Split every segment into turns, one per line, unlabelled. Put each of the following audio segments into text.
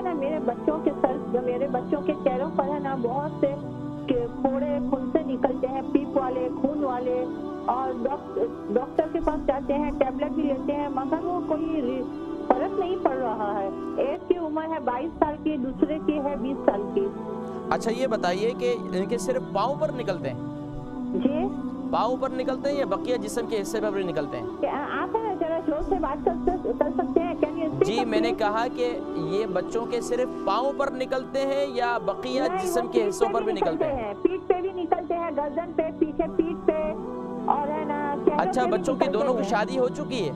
نا میرے بچوں کے میرے بچوں کے چہروں پر ہے نا بہت سے پھوڑے پھنسے نکلتے ہیں، پیپ والے، خون والے، اور ڈاکٹر کے پاس جاتے ہیں، ٹیبلٹ بھی لیتے ہیں، مگر وہ کوئی فرق نہیں پڑ رہا ہے۔ ایک کی عمر ہے 22 سال کی، دوسرے کی ہے 20 سال کی۔
اچھا یہ بتائیے کہ ان کے صرف پاؤں پر نکلتے ہیں؟
جی
پاؤں پر نکلتے ہیں یا بقیہ جسم کے حصے پر بھی نکلتے ہیں؟
آپ ہیں ذرا زور سے بات کر سکتے ہیں؟
جی میں نے کہا کہ یہ بچوں کے صرف پاؤں پر نکلتے ہیں یا بقیہ جسم کے حصوں پر بھی نکلتے ہیں؟
پیٹھ پہ بھی نکلتے ہیں، گردن پہ، پیچھے پیٹھ پہ، اور ہے نا
اچھا بچوں کی دونوں کی شادی ہو چکی ہے؟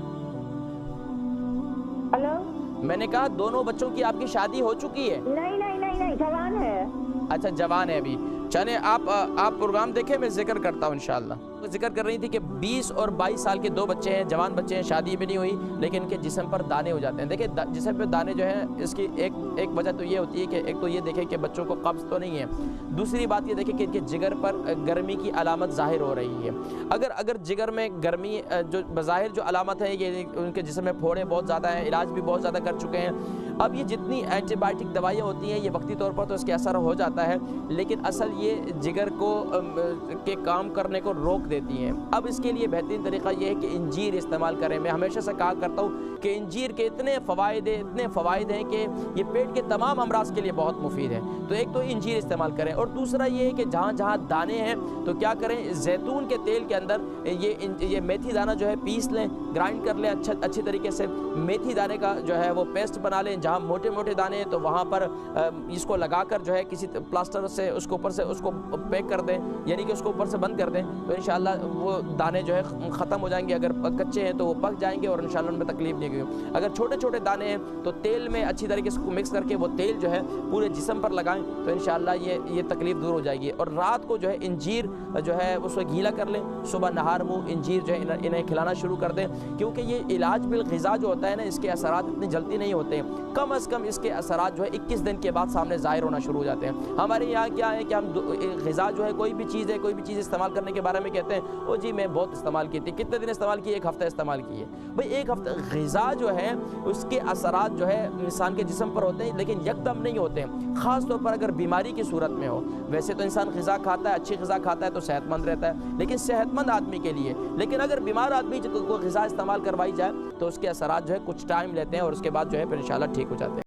ہلو،
میں نے کہا دونوں بچوں کی آپ کی شادی ہو چکی ہے؟
نہیں، جوان ہے۔
اچھا جوان ہے ابھی۔ چلیں آپ پروگرام دیکھیں، میں ذکر کرتا ہوں انشاءاللہ۔ ذکر کر رہی تھی کہ 20 اور 22 سال کے دو بچے ہیں، جوان بچے ہیں، شادی بھی نہیں ہوئی لیکن ان کے جسم پر دانے ہو جاتے ہیں۔ دیکھیں جسم پہ دانے جو ہیں اس کی ایک وجہ تو یہ ہوتی ہے کہ ایک تو یہ دیکھیں کہ بچوں کو قبض تو نہیں ہے، دوسری بات یہ دیکھیں کہ ان کے جگر پر گرمی کی علامت ظاہر ہو رہی ہے۔ اگر جگر میں گرمی جو بظاہر جو علامت ہے، یہ ان کے جسم میں پھوڑے بہت زیادہ ہیں، علاج بھی بہت زیادہ کر چکے ہیں، اب یہ جتنی اینٹی بائیوٹک دوائیاں ہوتی ہیں یہ وقتی طور پر تو اس کے اثر ہو جاتا ہے، لیکن اصل یہ جگر کو کے کام کرنے کو روک دیتی ہیں۔ اب اس کے لیے بہترین طریقہ یہ ہے کہ انجیر استعمال کریں۔ میں ہمیشہ سے کہا کرتا ہوں کہ انجیر کے اتنے فوائد ہیں کہ یہ پیٹ کے تمام امراض کے لیے بہت مفید ہے۔ تو ایک تو انجیر استعمال کریں، اور دوسرا یہ ہے کہ جہاں دانے ہیں تو کیا کریں، زیتون کے تیل کے اندر یہ میتھی دانہ جو ہے پیس لیں، گرائنڈ کر لیں اچھی طریقے سے، میتھی دانے کا جو ہے وہ پیسٹ بنا لیں، جہاں موٹے دانے ہیں تو وہاں پر اس کو لگا کر جو ہے کسی پلاسٹر سے اس کو اوپر سے اس کو پیک کر دیں، یعنی کہ اس کو اوپر سے بند کر دیں، تو انشاءاللہ وہ دانے جو ہے ختم ہو جائیں گے۔ اگر کچے ہیں تو وہ پک جائیں گے اور انشاءاللہ ان میں تکلیف نہیں ہوگی۔ اگر چھوٹے دانے ہیں تو تیل میں اچھی طریقے سے مکس کر کے وہ تیل جو ہے پورے جسم پر لگائیں تو انشاءاللہ یہ تکلیف دور ہو جائے گی۔ اور رات کو جو ہے انجیر جو ہے اس کو گیلا کر لیں، صبح نہار منہ انجیر جو ہے انہیں کھلانا شروع کر دیں، کیونکہ یہ علاج بالغذا جو ہوتا ہے نا، اس کے اثرات اتنی جلدی نہیں ہوتے ہیں، کم از کم اس کے اثرات جو ہے 21 دن کے بعد سامنے ظاہر ہونا شروع ہو جاتے ہیں۔ ہمارے یہاں کیا ہے کہ ہم غذا جو ہے کوئی بھی چیز استعمال کرنے کے بارے میں کہتے ہیں او جی میں بہت استعمال کی تھی، کتنے دن استعمال کی؟ 1 ہفتہ استعمال کی ہے۔ بھئی 1 ہفتہ غذا جو ہے اس کے اثرات جو ہے انسان کے جسم پر ہوتے ہیں لیکن یکدم نہیں ہوتے ہیں، خاص طور پر اگر بیماری کی صورت میں ہو۔ ویسے تو انسان غذا کھاتا ہے، اچھی غذا کھاتا ہے تو صحت مند رہتا ہے، لیکن صحت مند آدمی کے لیے، لیکن اگر بیمار آدمی کو غذا استعمال کروائی جائے تو اس کے اثرات جو ہے کچھ ٹائم لیتے ہیں اور اس کے بعد جو ہے پھر انشاءاللہ ٹھیک ہو جاتے ہیں۔